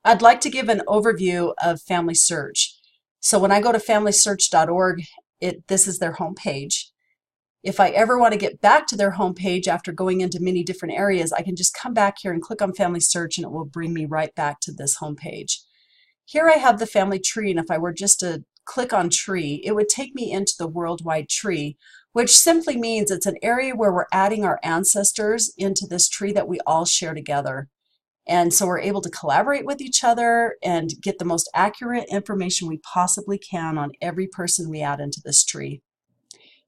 I'd like to give an overview of Family Search. So when I go to FamilySearch.org, this is their homepage. If I ever want to get back to their homepage after going into many different areas, I can just come back here and click on Family Search and it will bring me right back to this homepage. Here I have the family tree, and if I were just to click on tree, it would take me into the worldwide tree, which simply means it's an area where we're adding our ancestors into this tree that we all share together. And so we're able to collaborate with each other and get the most accurate information we possibly can on every person we add into this tree.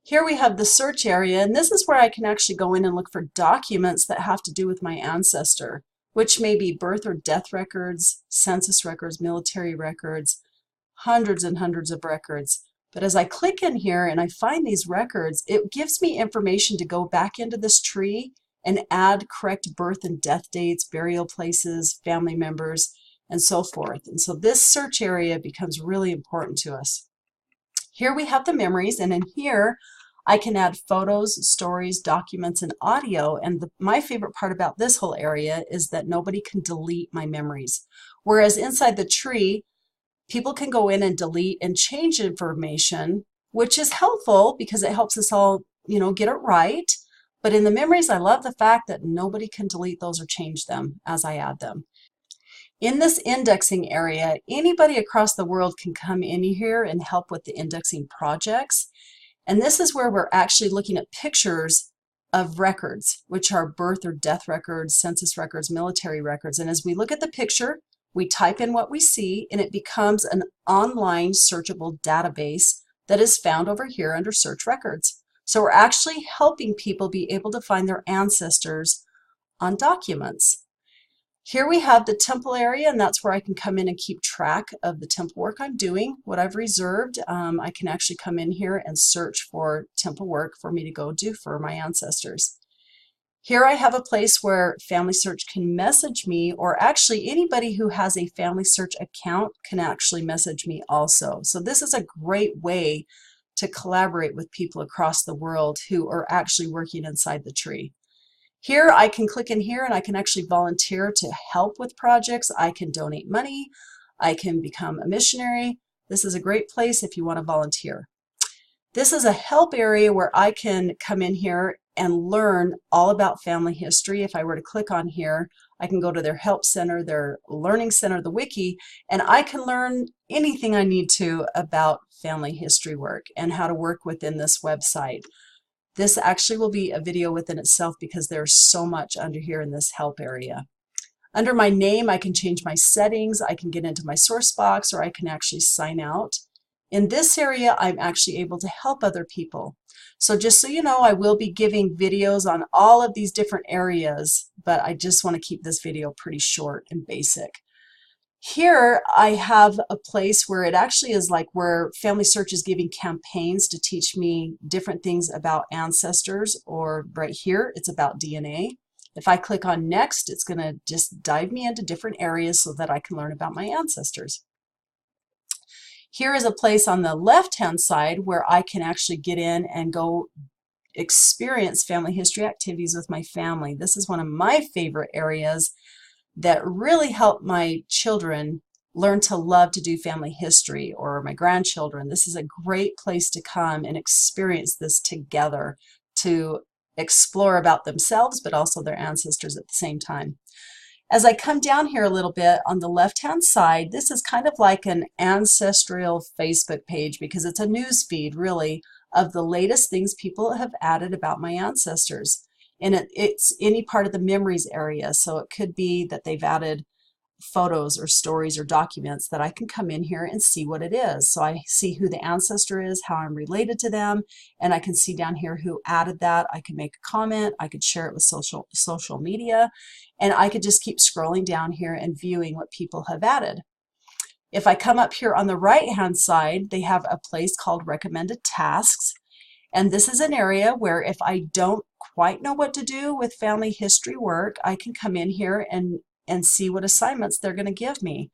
Here we have the search area, and this is where I can actually go in and look for documents that have to do with my ancestor, which may be birth or death records, census records, military records, hundreds and hundreds of records. But as I click in here and I find these records, it gives me information to go back into this tree and add correct birth and death dates, burial places, family members, and so forth. And so this search area becomes really important to us. Here we have the memories, and in here I can add photos, stories, documents, and audio. And my favorite part about this whole area is that nobody can delete my memories. Whereas inside the tree, people can go in and delete and change information, which is helpful because it helps us all, get it right. But in the memories, I love the fact that nobody can delete those or change them as I add them. In this indexing area, anybody across the world can come in here and help with the indexing projects. And this is where we're actually looking at pictures of records, which are birth or death records, census records, military records. And as we look at the picture, we type in what we see, and it becomes an online searchable database that is found over here under Search Records. So we're actually helping people be able to find their ancestors on documents. Here we have the temple area, and that's where I can come in and keep track of the temple work I'm doing, what I've reserved. I can actually come in here and search for temple work for me to go do for my ancestors. Here I have a place where Family Search can message me, or actually anybody who has a Family Search account can actually message me also. So this is a great way to collaborate with people across the world who are actually working inside the tree. Here I can click in here and I can actually volunteer to help with projects. I can donate money. I can become a missionary. This is a great place if you want to volunteer. This is a help area where I can come in here and learn all about family history. If I were to click on here, I can go to their help center, their learning center, the wiki, and I can learn anything I need to about family history work and how to work within this website. This actually will be a video within itself because there's so much under here in this help area. Under my name, I can change my settings, I can get into my source box, or I can actually sign out. In this area, I'm actually able to help other people. So just so you know, I will be giving videos on all of these different areas, but I just want to keep this video pretty short and basic. Here I have a place where it actually is like where Family Search is giving campaigns to teach me different things about ancestors, or right here it's about DNA. If I click on next, it's going to just dive me into different areas so that I can learn about my ancestors. Here is a place on the left-hand side where I can actually get in and go experience family history activities with my family. This is one of my favorite areas that really help my children learn to love to do family history, or my grandchildren. This is a great place to come and experience this together, to explore about themselves but also their ancestors at the same time. As I come down here a little bit on the left-hand side, this is kind of like an ancestral Facebook page because it's a news feed really of the latest things people have added about my ancestors. And it's any part of the memories area. So it could be that they've added photos or stories or documents that I can come in here and see what it is. So I see who the ancestor is, how I'm related to them, and I can see down here who added that. I can make a comment, I could share it with social media, and I could just keep scrolling down here and viewing what people have added. If I come up here on the right-hand side, they have a place called Recommended Tasks. And this is an area where if I don't quite know what to do with family history work, I can come in here and see what assignments they're going to give me.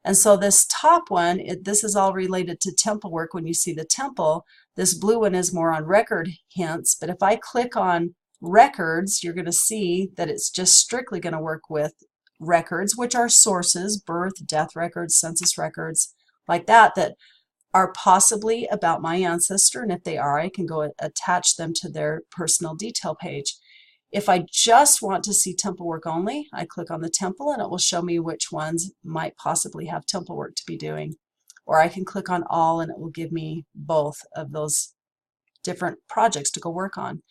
And so this top one, this is all related to temple work. When you see the temple, this blue one is more on record hints. But if I click on records, you're going to see that it's just strictly going to work with records, which are sources, birth, death records, census records, like that, that are possibly about my ancestor, and if they are, I can go attach them to their personal detail page. If I just want to see temple work only, I click on the temple and it will show me which ones might possibly have temple work to be doing. Or I can click on all and it will give me both of those different projects to go work on.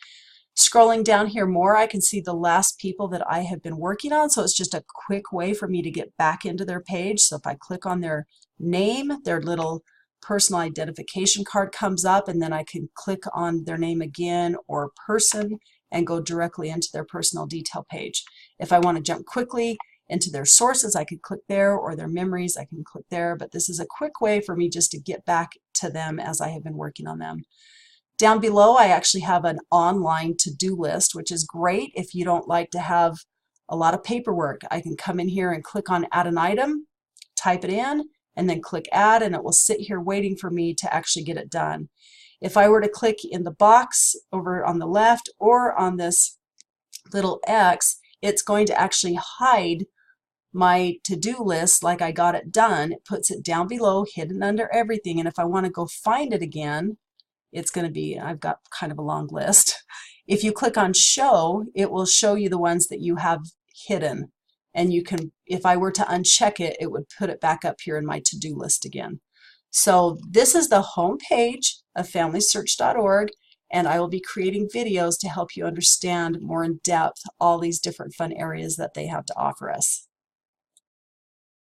Scrolling down here more, I can see the last people that I have been working on, so it's just a quick way for me to get back into their page. So if I click on their name, their little personal identification card comes up, and then I can click on their name again or person and go directly into their personal detail page. If I want to jump quickly into their sources, I could click there, or their memories, I can click there, but this is a quick way for me just to get back to them as I have been working on them. Down below, I actually have an online to-do list, which is great if you don't like to have a lot of paperwork. I can come in here and click on add an item, type it in, and then click add, and it will sit here waiting for me to actually get it done. If I were to click in the box over on the left or on this little X, it's going to actually hide my to-do list like I got it done. It puts it down below, hidden under everything, and if I want to go find it again, it's going to be, I've got kind of a long list. If you click on show, it will show you the ones that you have hidden. And you can, if I were to uncheck it, it would put it back up here in my to-do list again. So this is the home page of FamilySearch.org, and I will be creating videos to help you understand more in depth all these different fun areas that they have to offer us.